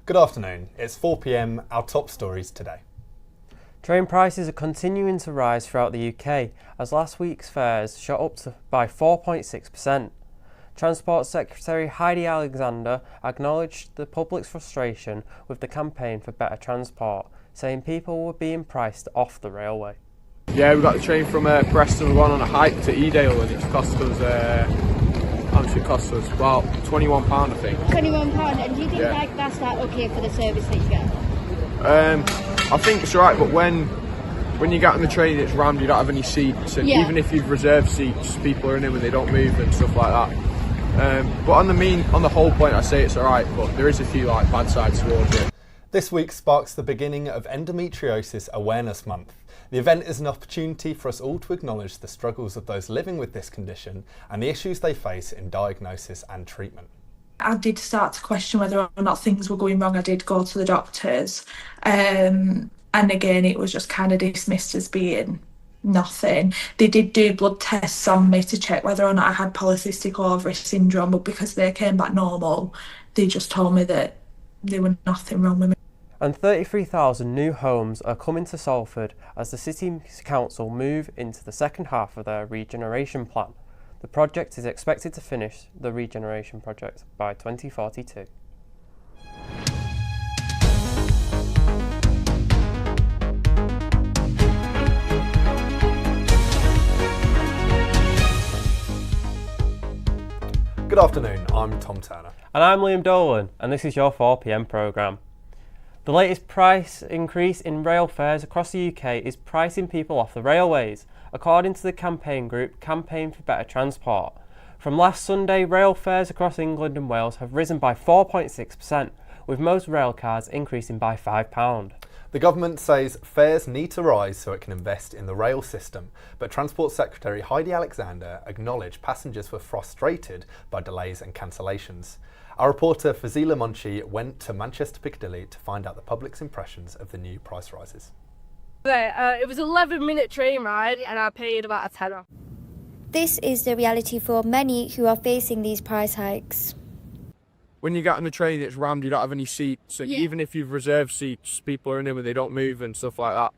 Good afternoon, it's 4 p.m, our top stories today. Train prices are continuing to rise throughout the UK as last week's fares shot up by 4.6%. Transport Secretary Heidi Alexander acknowledged the public's frustration with the campaign for better transport, saying people were being priced off the railway. Yeah, we got the train from Preston, we're going on a hike to Edale and it's cost us, how much it cost us? About £21 I think. £21, and do you think that's okay for the service that you get? I think it's alright, but when you get on the train it's rammed, you don't have any seats, and even if you've reserved seats, people are in them and they don't move and stuff like that. But on the whole point, I say it's alright, but there is a few bad sides towards it. This week sparks the beginning of Endometriosis Awareness Month. The event is an opportunity for us all to acknowledge the struggles of those living with this condition and the issues they face in diagnosis and treatment. I did start to question whether or not things were going wrong. I did go to the doctors, and again it was just kind of dismissed as being nothing. They did do blood tests on me to check whether or not I had polycystic ovary syndrome, but because they came back normal, they just told me that there was nothing wrong with me. And 33,000 new homes are coming to Salford as the City Council move into the second half of their regeneration plan. The project is expected to finish the regeneration project by 2042. Good afternoon, I'm Tom Turner. And I'm Liam Dolan, and this is your 4pm programme. The latest price increase in rail fares across the UK is pricing people off the railways, according to the campaign group Campaign for Better Transport. From last Sunday, rail fares across England and Wales have risen by 4.6%, with most rail cards increasing by £5. The government says fares need to rise so it can invest in the rail system, but Transport Secretary Heidi Alexander acknowledged passengers were frustrated by delays and cancellations. Our reporter Fazila Monchi went to Manchester Piccadilly to find out the public's impressions of the new price rises. It was an 11-minute train ride and I paid about a tenner. This is the reality for many who are facing these price hikes. When you get on the train it's rammed, you don't have any seats, and even if you've reserved seats, people are in them and they don't move and stuff like that.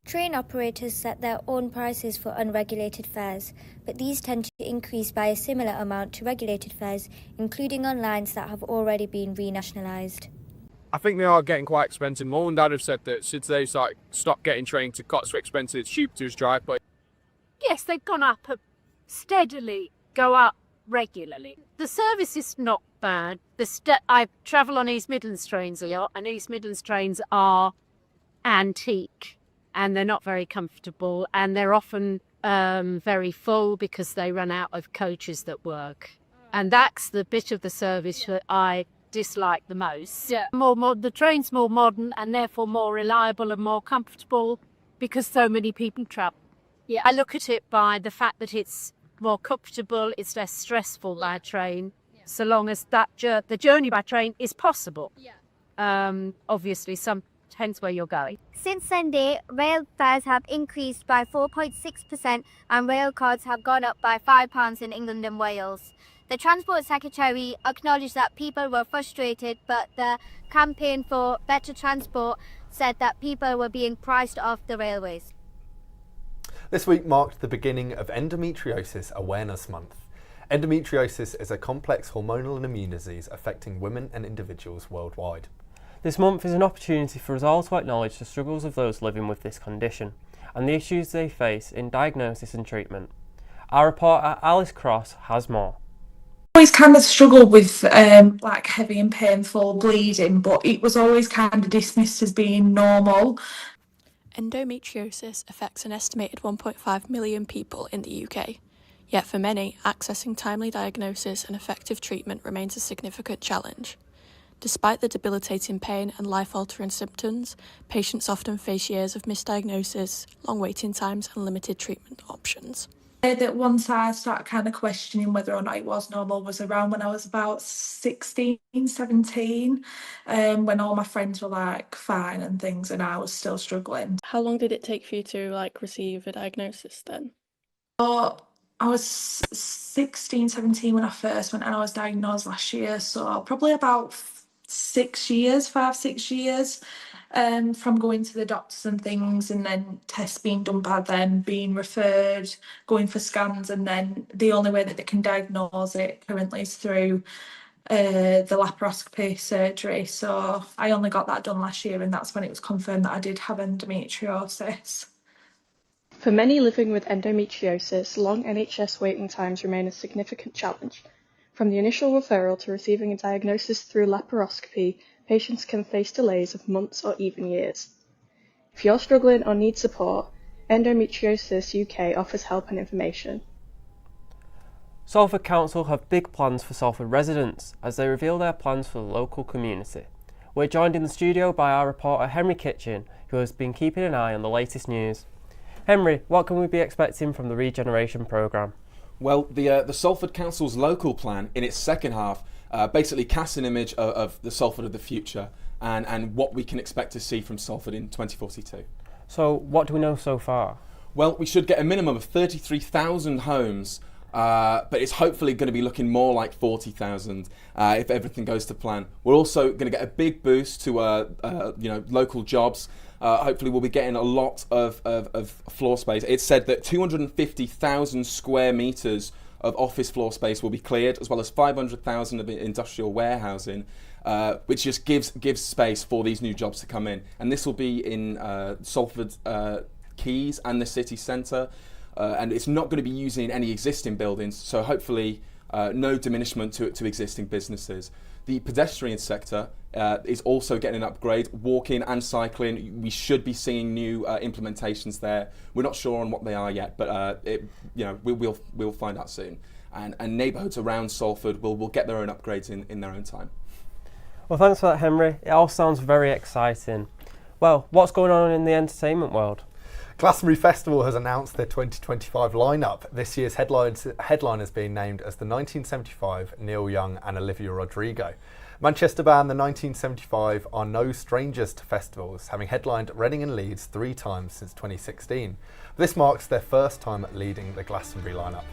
Train operators set their own prices for unregulated fares, but these tend to increase by a similar amount to regulated fares, including on lines that have already been renationalised. I think they are getting quite expensive. Mum and Dad have said that since they stopped getting trains, it got so expensive it's cheap to just drive. But yes, they've gone up steadily, go up regularly. The service is not bad. I travel on East Midlands trains a lot, and East Midlands trains are antique. And they're not very comfortable, and they're often very full because they run out of coaches that work. And that's the bit of the service that I dislike the most. Yeah. The train's more modern and therefore more reliable and more comfortable because so many people travel. Yeah, I look at it by the fact that it's more comfortable, it's less stressful by train, so long as the journey by train is possible. Yeah. Obviously, depends where you're going. Since Sunday, rail fares have increased by 4.6% and rail cards have gone up by £5 in England and Wales. The Transport Secretary acknowledged that people were frustrated, but the Campaign for Better Transport said that people were being priced off the railways. This week marked the beginning of Endometriosis Awareness Month. Endometriosis is a complex hormonal and immune disease affecting women and individuals worldwide. This month is an opportunity for us all to acknowledge the struggles of those living with this condition and the issues they face in diagnosis and treatment. Our reporter Alice Cross has more. I always kind of struggled with heavy and painful bleeding, but it was always kind of dismissed as being normal. Endometriosis affects an estimated 1.5 million people in the UK. Yet for many, accessing timely diagnosis and effective treatment remains a significant challenge. Despite the debilitating pain and life-altering symptoms, patients often face years of misdiagnosis, long waiting times and limited treatment options. That once I started kind of questioning whether or not it was normal was around when I was about 16, 17, when all my friends were fine and things and I was still struggling. How long did it take for you to receive a diagnosis then? I was 16, 17 when I first went and I was diagnosed last year, so probably about 5, 6 years, from going to the doctors and things, and then tests being done by them, being referred, going for scans, and then the only way that they can diagnose it currently is through the laparoscopy surgery. So I only got that done last year, and that's when it was confirmed that I did have endometriosis. For many living with endometriosis, long NHS waiting times remain a significant challenge. From the initial referral to receiving a diagnosis through laparoscopy, patients can face delays of months or even years. If you're struggling or need support, Endometriosis UK offers help and information. Salford Council have big plans for Salford residents as they reveal their plans for the local community. We're joined in the studio by our reporter Henry Kitchen, who has been keeping an eye on the latest news. Henry, what can we be expecting from the regeneration programme? Well, the Salford Council's local plan, in its second half, basically casts an image of the Salford of the future and what we can expect to see from Salford in 2042. So, what do we know so far? Well, we should get a minimum of 33,000 homes, but it's hopefully going to be looking more like 40,000 if everything goes to plan. We're also going to get a big boost to local jobs. Hopefully we'll be getting a lot of floor space. It's said that 250,000 square metres of office floor space will be cleared, as well as 500,000 of industrial warehousing, which just gives space for these new jobs to come in. And this will be in Salford, Quays and the city centre. And it's not going to be using any existing buildings, so hopefully no diminishment to existing businesses. The pedestrian sector is also getting an upgrade. Walking and cycling, we should be seeing new implementations there. We're not sure on what they are yet, but we'll find out soon. And neighbourhoods around Salford will get their own upgrades in their own time. Well, thanks for that, Henry. It all sounds very exciting. Well, what's going on in the entertainment world? Glastonbury Festival has announced their 2025 lineup. This year's headliners being named as the 1975 Neil Young and Olivia Rodrigo. Manchester band the 1975 are no strangers to festivals, having headlined Reading and Leeds 3 times since 2016. This marks their first time leading the Glastonbury lineup.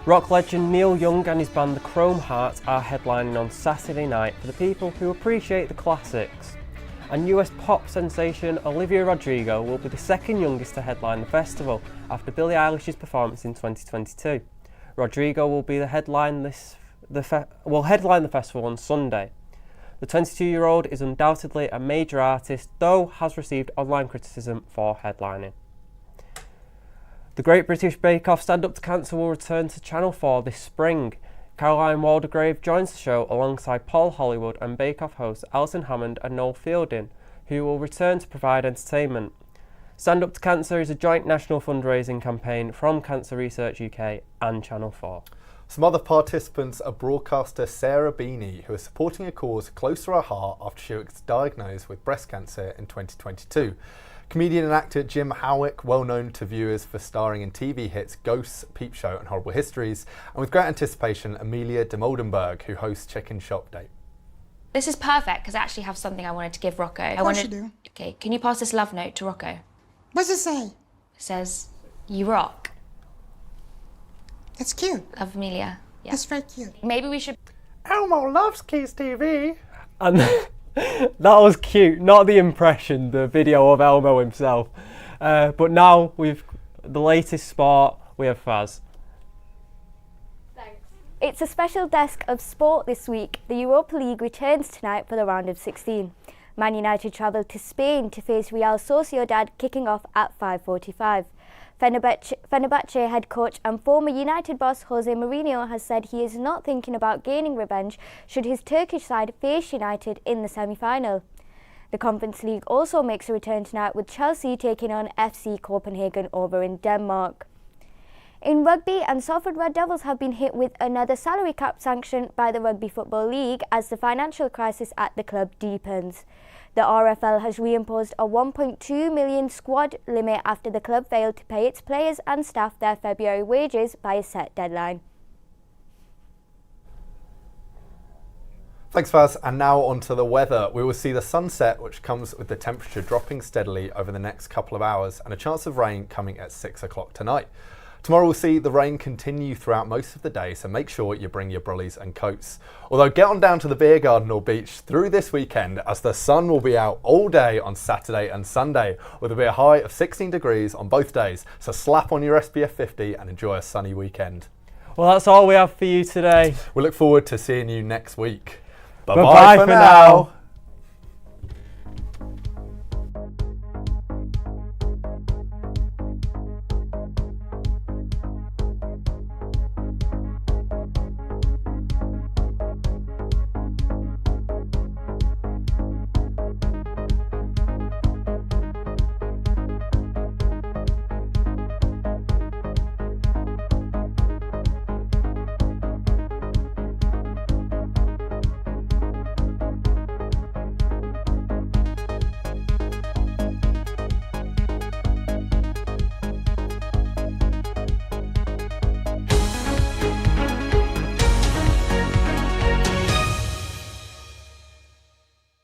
Rock legend Neil Young and his band the Chrome Hearts are headlining on Saturday night for the people who appreciate the classics. And US pop sensation Olivia Rodrigo will be the second youngest to headline the festival after Billie Eilish's performance in 2022. Rodrigo will be headline the festival on Sunday. The 22-year-old is undoubtedly a major artist, though has received online criticism for headlining. The Great British Bake Off Stand Up to Cancer will return to Channel 4 this spring. Caroline Waldegrave joins the show alongside Paul Hollywood and Bake Off hosts Alison Hammond and Noel Fielding, who will return to provide entertainment. Stand Up to Cancer is a joint national fundraising campaign from Cancer Research UK and Channel 4. Some other participants are broadcaster Sarah Beanie, who is supporting a cause close to her heart after she was diagnosed with breast cancer in 2022. Comedian and actor Jim Howick, well known to viewers for starring in TV hits Ghosts, Peep Show and Horrible Histories, and with great anticipation, Amelia de Moldenberg, who hosts Chicken Shop Day. This is perfect because I actually have something I wanted to give Rocco. Of course you do. Okay, can you pass this love note to Rocco? What's it say? It says, "You rock." That's cute. Love, Amelia. Yeah. That's very cute. Maybe we should... Elmo loves Quays TV. And that was cute, not the impression, the video of Elmo himself. But now we've the latest sport, we have Faz. Thanks. It's a special desk of sport this week. The Europa League returns tonight for the round of 16. Man United travel to Spain to face Real Sociedad, kicking off at 5:45. Fenerbahce head coach and former United boss Jose Mourinho has said he is not thinking about gaining revenge should his Turkish side face United in the semi-final. The Conference League also makes a return tonight with Chelsea taking on FC Copenhagen over in Denmark. In rugby, and Salford Red Devils have been hit with another salary cap sanction by the Rugby Football League as the financial crisis at the club deepens. The RFL has reimposed a £1.2 million squad limit after the club failed to pay its players and staff their February wages by a set deadline. Thanks, Faz. And now on to the weather. We will see the sunset, which comes with the temperature dropping steadily over the next couple of hours and a chance of rain coming at 6 o'clock tonight. Tomorrow we'll see the rain continue throughout most of the day, so make sure you bring your brollies and coats. Although get on down to the beer garden or beach through this weekend, as the sun will be out all day on Saturday and Sunday, with a be a high of 16 degrees on both days, so slap on your SPF 50 and enjoy a sunny weekend. Well, that's all we have for you today. We look forward to seeing you next week. Bye-bye for now.